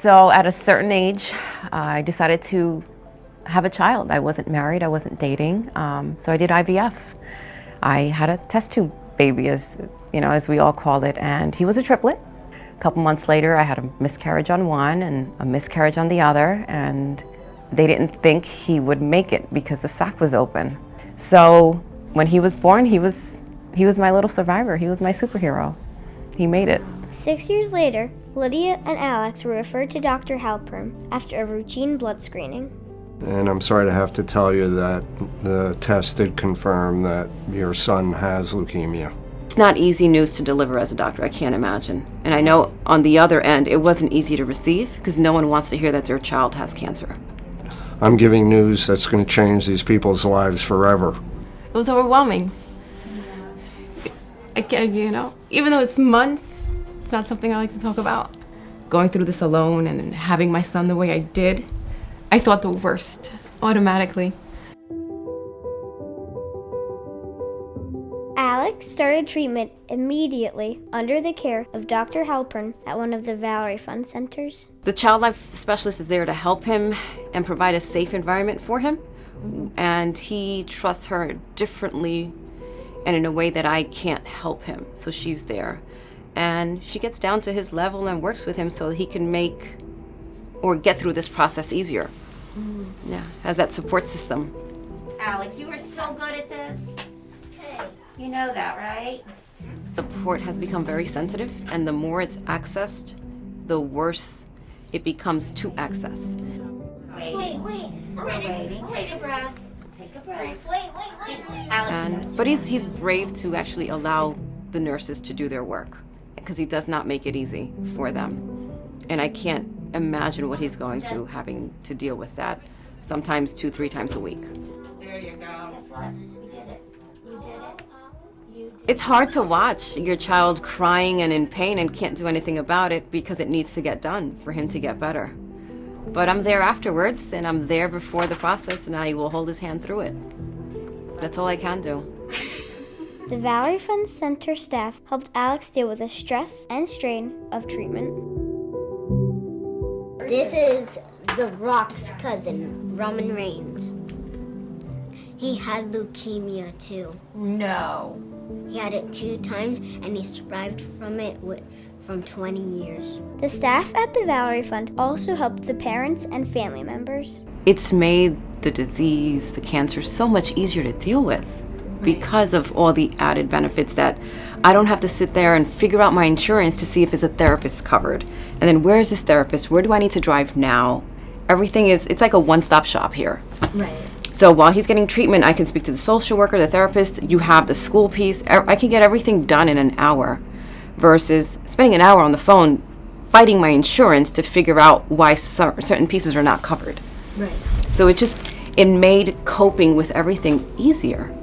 So at a certain age, I decided to have a child. I wasn't married, I wasn't dating, so I did IVF. I had a test tube baby, as we all called it, and he was a triplet. A couple months later, I had a miscarriage on one and a miscarriage on the other, and they didn't think he would make it because the sac was open. So when he was born, he was my little survivor. He was my superhero. He made it. 6 years later, Lydia and Alex were referred to Dr. Halpern after a routine blood screening. And I'm sorry to have to tell you that the test did confirm that your son has leukemia. It's not easy news to deliver as a doctor, I can't imagine. And I know on the other end, it wasn't easy to receive because no one wants to hear that their child has cancer. I'm giving news that's going to change these people's lives forever. It was overwhelming. Again, even though it's months, it's not something I like to talk about. Going through this alone and having my son the way I did, I thought the worst automatically. Alex started treatment immediately under the care of Dr. Halpern at one of the Valerie Fund centers. The child life specialist is there to help him and provide a safe environment for him. And he trusts her differently and in a way that I can't help him. So she's there. And she gets down to his level and works with him so that he can make or get through this process easier. Yeah, has that support system. Alex, you were so good at this. Okay. You know that, right? The port has become very sensitive, and the more it's accessed, the worse it becomes to access. Wait. We're waiting. Take a breath. Take a breath. Wait. Alex. But he's brave to actually allow the nurses to do their work because he does not make it easy for them. And I can't imagine what he's going through having to deal with that sometimes 2-3 times a week. There you go. Guess what? We did it. You did it. You did it. It's hard to watch your child crying and in pain and can't do anything about it because it needs to get done for him to get better. But I'm there afterwards, and I'm there before the process, and I will hold his hand through it. That's all I can do. The Valerie Fund Center staff helped Alex deal with the stress and strain of treatment. This is The Rock's cousin, Roman Reigns. He had leukemia too. No. He had it 2 times and he survived from it from 20 years. The staff at the Valerie Fund also helped the parents and family members. It's made the disease, the cancer, so much easier to deal with because of all the added benefits that I don't have to sit there and figure out my insurance to see if it's a therapist covered. And then where's this therapist? Where do I need to drive now? It's like a one-stop shop here. Right. So while he's getting treatment, I can speak to the social worker, the therapist, you have the school piece. I can get everything done in an hour versus spending an hour on the phone fighting my insurance to figure out why certain pieces are not covered. Right. So it made coping with everything easier.